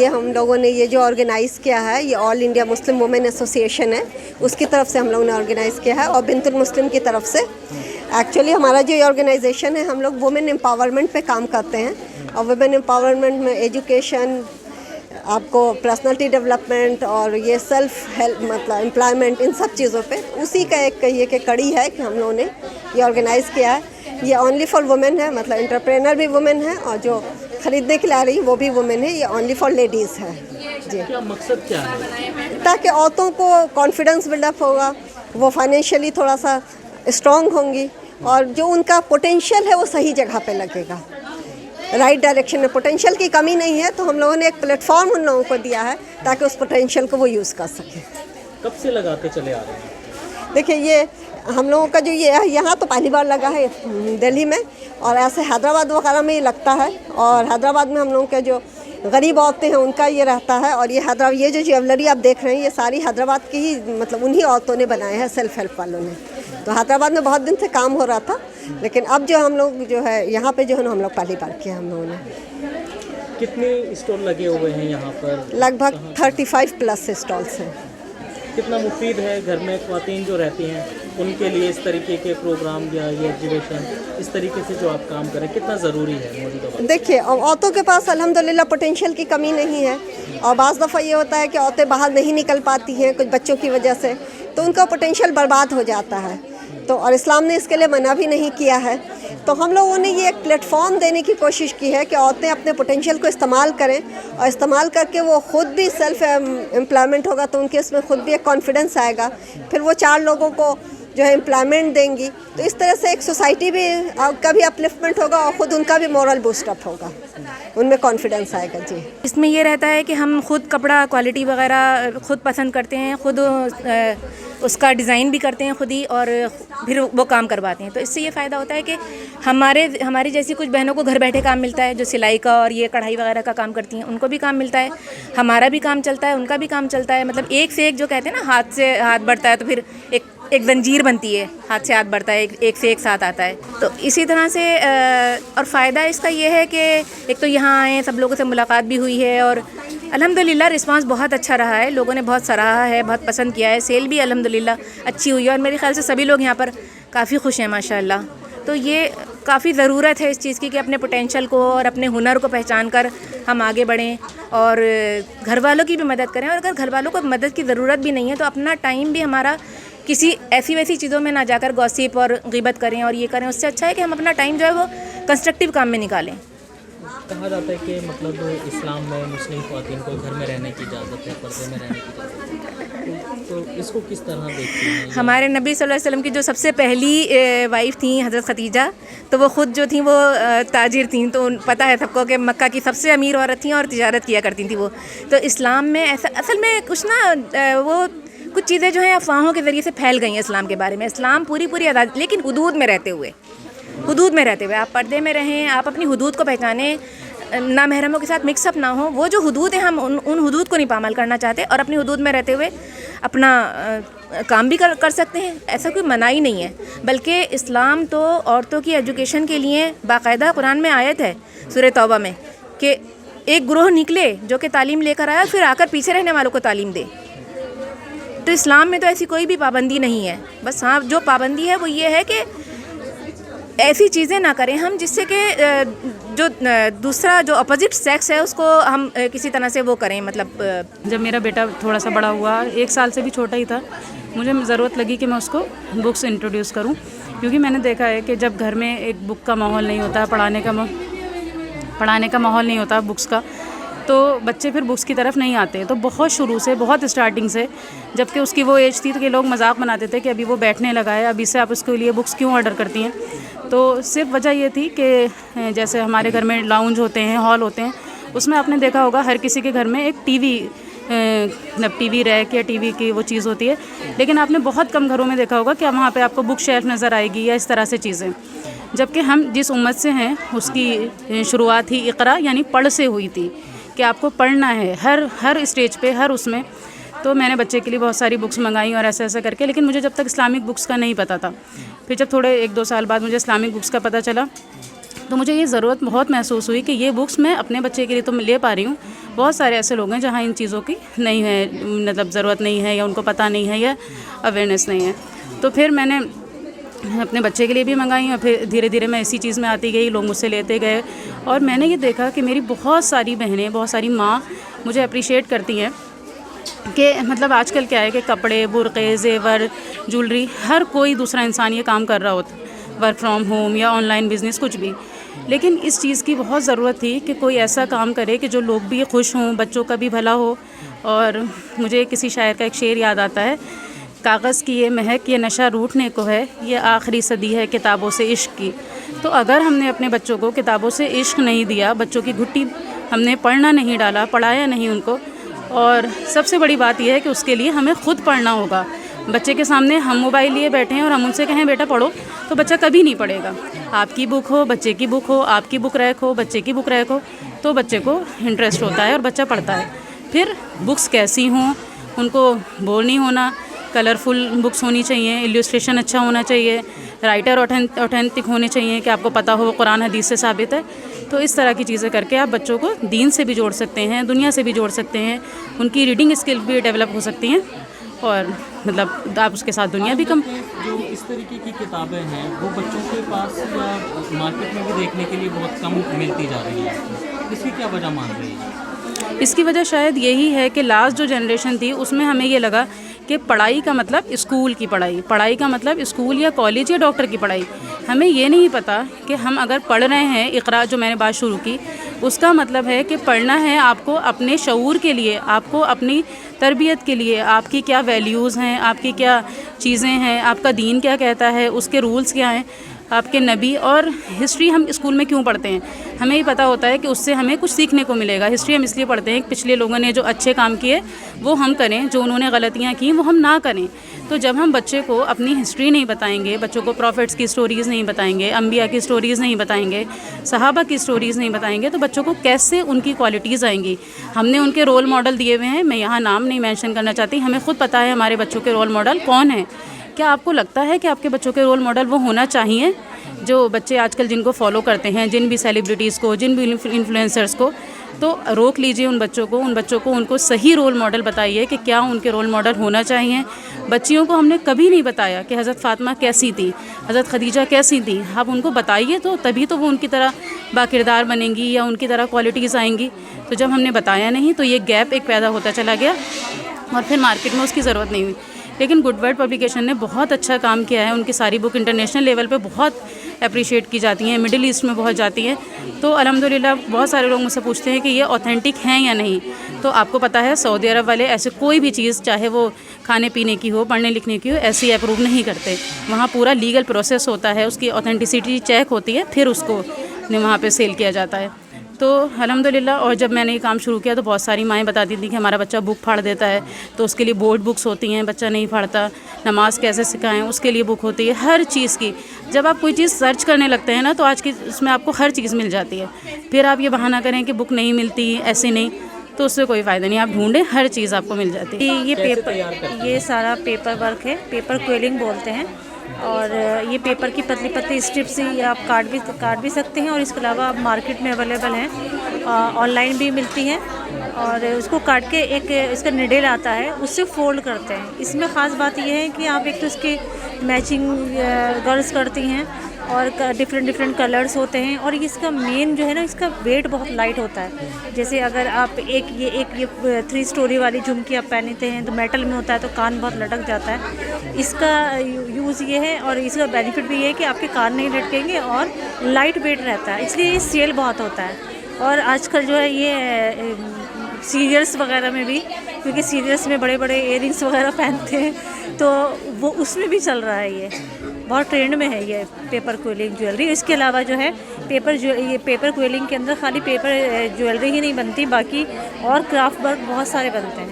ये हम लोगों ने ये जो ऑर्गेनाइज़ किया है, ये all India Muslim women association है, उसकी तरफ से हम लोगों ने ऑर्गेनाइज़ किया है, और बिंतुल मुस्लिम की तरफ से। एक्चुअली हमारा जो ये ऑर्गेनाइजेशन है, हम लोग वुमेन एम्पावरमेंट पे काम करते हैं, और वुमेन एम्पावरमेंट में एजुकेशन, आपको पर्सनालिटी डेवलपमेंट और ये सेल्फ हेल्प मतलब एम्प्लॉयमेंट, इन सब चीज़ों पे उसी का एक कहिए कि कड़ी है कि हम लोगों ने ये ऑर्गेनाइज़ किया है। ये ओनली फॉर वुमेन है, मतलब एंटरप्रेनर भी वुमेन है और जो ख़रीदने के लिए आ रही वो भी वुमेन है। ये ओनली फॉर लेडीज़ है जी। क्या मकसद क्या है? ताकि औरतों को कॉन्फिडेंस बिल्डअप होगा, वो फाइनेंशियली थोड़ा सा स्ट्रॉन्ग होंगी, और जो उनका पोटेंशियल है वो सही जगह पे लगेगा, राइट डायरेक्शन में। पोटेंशियल की कमी नहीं है, तो हम लोगों ने एक प्लेटफॉर्म उन लोगों को दिया है ताकि उस पोटेंशियल को वो यूज़ कर सकें। कब से लगाते चले आ रहे हैं? देखिए, ये हम लोगों का जो ये है, यहाँ तो पहली बार लगा है दिल्ली में, और ऐसे हैदराबाद वगैरह में ये लगता है, और हैदराबाद में हम लोगों के जो गरीब औरतें हैं उनका ये रहता है। और ये जो ज्वेलरी आप देख रहे हैं, ये सारी हैदराबाद की ही, मतलब उन्हीं औरतों ने बनाए हैं, सेल्फ हेल्प वालों ने। तो हैदराबाद में बहुत दिन से काम हो रहा था, लेकिन अब जो हम लोग जो है यहाँ पे जो है ना, हम लोग पहली बार किया हम लोगों ने। कितने स्टॉल लगे हुए हैं यहाँ पर? लगभग 35 प्लस स्टॉल्स हैं। कितना मुफीद है घर में ख्वातीन जो रहती हैं उनके लिए इस तरीके के प्रोग्राम या ये एग्जीबिशन, इस तरीके से जो आप काम करें, कितना ज़रूरी है मौजूदा वक्त? देखिए, औरतों के पास अल्हम्दुलिल्लाह पोटेंशियल की कमी नहीं है, और बाज़ दफ़ा ये होता है कि औरतें बाहर नहीं निकल पाती हैं कुछ बच्चों की वजह से, तो उनका पोटेंशियल बर्बाद हो जाता है। तो और इस्लाम ने इसके लिए मना भी नहीं किया है। तो हम लोगों ने ये एक प्लेटफॉर्म देने की कोशिश की है कि औरतें अपने पोटेंशियल को इस्तेमाल करें, और इस्तेमाल करके वो ख़ुद भी सेल्फ एम्प्लॉयमेंट होगा, तो उनके इसमें ख़ुद भी एक कॉन्फिडेंस आएगा, फिर वो 4 लोगों को जो है एम्प्लॉयमेंट देंगी। तो इस तरह से एक सोसाइटी भी का भी अपलिफ्टमेंट होगा, और ख़ुद उनका भी मोरल बूस्टअप होगा, उनमें कॉन्फिडेंस आएगा जी। इसमें ये रहता है कि हम खुद कपड़ा क्वालिटी वगैरह खुद पसंद करते हैं, खुद उसका डिज़ाइन भी करते हैं खुद ही, और फिर वो काम करवाते हैं। तो इससे ये फ़ायदा होता है कि हमारी जैसी कुछ बहनों को घर बैठे काम मिलता है, जो सिलाई का और ये कढ़ाई वगैरह का काम करती हैं, उनको भी काम मिलता है, हमारा भी काम चलता है, उनका भी काम चलता है। मतलब एक से एक, जो कहते हैं ना, हाथ से हाथ बढ़ता है तो फिर एक जंजीर बनती है, हाथ से हाथ बढ़ता है, एक से एक साथ आता है। तो इसी तरह से और फ़ायदा इसका ये है कि एक तो यहाँ आए, सब लोगों से मुलाकात भी हुई है, और अल्हम्दुलिल्लाह रिस्पांस बहुत अच्छा रहा है, लोगों ने बहुत सराहा है, बहुत पसंद किया है, सेल भी अल्हम्दुलिल्लाह अच्छी हुई है, और मेरे ख्याल से सभी लोग यहाँ पर काफ़ी खुश हैं माशाअल्लाह। तो ये काफ़ी ज़रूरत है इस चीज़ की कि अपने पोटेंशियल को और अपने हुनर को पहचान कर हम आगे बढ़ें, और घर वालों की भी मदद करें। और अगर घर वालों को मदद की ज़रूरत भी नहीं है, तो अपना टाइम भी हमारा किसी ऐसी वैसी चीज़ों में ना जाकर गॉसिप और ग़ीबत करें और ये करें। उससे अच्छा है कि हम अपना टाइम जो है वो कंस्ट्रक्टिव काम में निकालें। कहा जाता है कि मतलब इस्लाम में मुस्लिम ख़वातीन को घर में रहने की इजाज़त है, पर्दे में रहने की इजाज़त है, तो इसको किस तरह देखते हैं? हमारे नबी सल्लल्लाहु अलैहि वसल्लम की जो सबसे पहली वाइफ़ थी हज़रत ख़दीजा, तो वो ख़ुद जो थी वो ताजिर थी, तो पता है सबको कि मक्का की सबसे अमीर औरत थी और तिजारत किया करती थी वो। तो इस्लाम में ऐसा असल में कुछ ना, वो कुछ चीज़ें जो हैं अफवाहों के ज़रिए से फैल गई हैं इस्लाम के बारे में। इस्लाम पूरी आज़ादी, लेकिन हुदूद में रहते हुए आप पर्दे में रहें, आप अपनी हुदूद को पहचानें, ना महरमों के साथ मिक्सअप ना हो। वो जो हुदूद है, हम उन हुदूद को नहीं पामाल करना चाहते, और अपनी हुदूद में रहते हुए अपना काम भी कर सकते हैं, ऐसा कोई मनाही नहीं है। बल्कि इस्लाम तो औरतों की एजुकेशन के लिए बाकायदा कुरान में आयत है सूरह तौबा में कि एक ग्रोह निकले जो कि तालीम लेकर आया, फिर आकर पीछे रहने वालों को तालीम दे। तो इस्लाम में तो ऐसी कोई भी पाबंदी नहीं है। बस हाँ, जो पाबंदी है वो ये है कि ऐसी चीज़ें ना करें हम जिससे कि जो दूसरा जो अपोजिट सेक्स है उसको हम किसी तरह से वो करें। मतलब जब मेरा बेटा थोड़ा सा बड़ा हुआ, 1 साल से भी छोटा ही था, मुझे ज़रूरत लगी कि मैं उसको बुक्स इंट्रोड्यूस करूं, क्योंकि मैंने देखा है कि जब घर में एक बुक का माहौल नहीं होता, पढ़ाने का माहौल नहीं होता बुक्स का, तो बच्चे फिर बुक्स की तरफ नहीं आते। तो बहुत शुरू से, बहुत स्टार्टिंग से, जबकि उसकी वो एज थी तो कि लोग मजाक बनाते थे कि अभी वो बैठने लगा है, अभी से आप उसके लिए बुक्स क्यों ऑर्डर करती हैं। तो सिर्फ वजह ये थी कि जैसे हमारे घर में लाउंज होते हैं, हॉल होते हैं, उसमें आपने देखा होगा हर किसी के घर में एक टीवी रैक या टीवी की वो चीज़ होती है, लेकिन आपने बहुत कम घरों में देखा होगा कि वहाँ पे आपको बुक शेल्फ नज़र आएगी या इस तरह से चीज़ें। जबकि हम जिस उम्मत से हैं उसकी शुरुआत ही इक़रा यानी पढ़ से हुई थी कि आपको पढ़ना है हर स्टेज पे, हर उसमें। तो मैंने बच्चे के लिए बहुत सारी बुक्स मंगाई और ऐसे करके, लेकिन मुझे जब तक इस्लामिक बुक्स का नहीं पता था। फिर जब थोड़े 1-2 साल बाद मुझे इस्लामिक बुक्स का पता चला, तो मुझे ये ज़रूरत बहुत महसूस हुई कि ये बुक्स मैं अपने बच्चे के लिए तो ले पा रही हूँ, बहुत सारे ऐसे लोग हैं जहाँ इन चीज़ों की नहीं है, मतलब ज़रूरत नहीं है या उनको पता नहीं है या अवेयरनेस नहीं है। तो फिर मैंने अपने बच्चे के लिए भी मंगाई और फिर धीरे धीरे मैं इसी चीज़ में आती गई, लोग मुझसे लेते गए और मैंने ये देखा कि मेरी बहुत सारी बहनें, बहुत सारी माँ मुझे अप्रिशिएट करती हैं कि मतलब आजकल क्या है कि कपड़े, बुर्क़े, ज़ेवर, ज्वेलरी, हर कोई दूसरा इंसान ये काम कर रहा होता, वर्क फ्रॉम होम या ऑनलाइन बिज़नेस कुछ भी। लेकिन इस चीज़ की बहुत ज़रूरत थी कि कोई ऐसा काम करे कि जो लोग भी खुश हों, बच्चों का भी भला हो। और मुझे किसी शायर का एक शेर याद आता है, कागज़ की ये महक, ये नशा रूठने को है, ये आखिरी सदी है किताबों से इश्क की। तो अगर हमने अपने बच्चों को किताबों से इश्क नहीं दिया, बच्चों की घुट्टी हमने पढ़ना नहीं डाला, पढ़ाया नहीं उनको, और सबसे बड़ी बात यह है कि उसके लिए हमें ख़ुद पढ़ना होगा। बच्चे के सामने हम मोबाइल लिए बैठे हैं और हम उनसे कहें बेटा पढ़ो, तो बच्चा कभी नहीं पढ़ेगा। आपकी बुक हो, बच्चे की बुक हो, आपकी बुक रैक हो, बच्चे की बुक रैक हो, तो बच्चे को इंटरेस्ट होता है और बच्चा पढ़ता है। फिर बुक्स कैसी हों, उनको बोर नहीं होना, कलरफुल बुक्स होनी चाहिए, इल्यूस्ट्रेशन अच्छा होना चाहिए, राइटर ऑथेंटिक होने चाहिए कि आपको पता हो कुरान हदीस से साबित है। तो इस तरह की चीज़ें करके आप बच्चों को दीन से भी जोड़ सकते हैं, दुनिया से भी जोड़ सकते हैं, उनकी रीडिंग स्किल भी डेवलप हो सकती हैं और मतलब आप उसके साथ दुनिया भी कम। जो इस तरीके की किताबें हैं वो बच्चों के पास या मार्केट में भी देखने के लिए बहुत कम मिलती जा रही है, इसकी क्या वजह मान रही है? इसकी वजह शायद यही है कि लास्ट जो जनरेशन थी उसमें हमें ये लगा कि पढ़ाई का मतलब स्कूल की पढ़ाई, पढ़ाई का मतलब स्कूल या कॉलेज या डॉक्टर की पढ़ाई। हमें ये नहीं पता कि हम अगर पढ़ रहे हैं, इक़रा जो मैंने बात शुरू की, उसका मतलब है कि पढ़ना है आपको अपने शऊर के लिए, आपको अपनी तरबियत के लिए, आपकी क्या वैल्यूज़ हैं, आपकी क्या चीज़ें हैं, आपका दीन क्या कहता है, उसके रूल्स क्या हैं, आपके नबी। और हिस्ट्री हम स्कूल में क्यों पढ़ते हैं? हमें ही पता होता है कि उससे हमें कुछ सीखने को मिलेगा। हिस्ट्री हम इसलिए पढ़ते हैं कि पिछले लोगों ने जो अच्छे काम किए वो हम करें, जो उन्होंने गलतियाँ की वो हम ना करें। तो जब हम बच्चे को अपनी हिस्ट्री नहीं बताएंगे, बच्चों को प्रॉफिट्स की स्टोरीज़ नहीं बताएंगे, अम्बिया की स्टोरीज़ नहीं बताएंगे, सहाबा की स्टोरीज़ नहीं बताएंगे, तो बच्चों को कैसे उनकी क्वालिटीज़ आएंगी? हमने उनके रोल मॉडल दिए हुए हैं, मैं यहाँ नाम नहीं मेंशन करना चाहती, हमें ख़ुद पता है हमारे बच्चों के रोल मॉडल कौन है। क्या आपको लगता है कि आपके बच्चों के रोल मॉडल वो होना चाहिए जो बच्चे आजकल जिनको फॉलो करते हैं, जिन भी सेलिब्रिटीज़ को, जिन भी इन्फ्लुएंसर्स को? तो रोक लीजिए उन बच्चों को उनको सही रोल मॉडल बताइए कि क्या उनके रोल मॉडल होना चाहिए। बच्चियों को हमने कभी नहीं बताया कि हज़रत फ़ातिमा कैसी थी, हज़रत खदीजा कैसी थी। आप उनको बताइए तो तभी तो वो उनकी तरह बाकिरदार बनेंगी या उनकी तरह क्वालिटीज़ आएंगी। तो जब हमने बताया नहीं तो ये गैप एक पैदा होता चला गया और फिर मार्केट में उसकी ज़रूरत नहीं हुई। लेकिन गुड वर्ड पब्लिकेशन ने बहुत अच्छा काम किया है, उनकी सारी बुक इंटरनेशनल लेवल पे बहुत अप्रिशिएट की जाती हैं, मिडिल ईस्ट में बहुत जाती हैं। तो अल्हम्दुलिल्लाह बहुत सारे लोग मुझसे पूछते हैं कि ये ऑथेंटिक हैं या नहीं। तो आपको पता है सऊदी अरब वाले ऐसे कोई भी चीज़, चाहे वो खाने पीने की हो, पढ़ने लिखने की हो, ऐसी अप्रूव नहीं करते। वहाँ पूरा लीगल प्रोसेस होता है, उसकी ऑथेंटिसिटी चेक होती है, फिर उसको वहाँ पे सेल किया जाता है। तो अल्हम्दुलिल्लाह। और जब मैंने ये काम शुरू किया तो बहुत सारी माएँ बताती थी कि हमारा बच्चा बुक फाड़ देता है, तो उसके लिए बोर्ड बुक्स होती हैं, बच्चा नहीं फाड़ता। नमाज कैसे सिखाएं उसके लिए बुक होती है, हर चीज़ की। जब आप कोई चीज़ सर्च करने लगते हैं ना तो आज की इसमें आपको हर चीज़ मिल जाती है। फिर आप ये बहाना करें कि बुक नहीं मिलती, ऐसे नहीं, तो उससे कोई फ़ायदा नहीं। आप ढूंढें, हर चीज़ आपको मिल जाती है। ये सारा पेपर वर्क है, पेपर क्वेलिंग बोलते हैं। और ये पेपर की पतली पतली स्ट्रिप्स ये आप काट भी सकते हैं और इसके अलावा आप मार्केट में अवेलेबल हैं, ऑनलाइन भी मिलती हैं। और उसको काट के एक इसका निडल आता है, उससे फोल्ड करते हैं। इसमें ख़ास बात यह है कि आप एक तो इसके मैचिंग गर्ल्स करती हैं और डिफरेंट कलर्स होते हैं। और इसका मेन जो है ना, इसका वेट बहुत लाइट होता है। जैसे अगर आप एक 3 स्टोरी वाली झुमकी आप पहनते हैं तो मेटल में होता है तो कान बहुत लटक जाता है। इसका यूज़ ये है और इसका बेनिफिट भी ये है कि आपके कान नहीं लटकेंगे और लाइट वेट रहता है, इसलिए ये सेल बहुत होता है। और आजकल जो है ये सीरियल्स वगैरह में भी, क्योंकि सीरियल्स में बड़े बड़े इयररिंग्स वगैरह पहनते हैं तो वो उसमें भी चल रहा है। ये बहुत ट्रेंड में है ये पेपर क्वेलिंग ज्वेलरी। इसके अलावा जो है ये पेपर क्वेलिंग के अंदर खाली पेपर ज्वेलरी ही नहीं बनती, बाकी और क्राफ्ट वर्क बहुत सारे बनते हैं।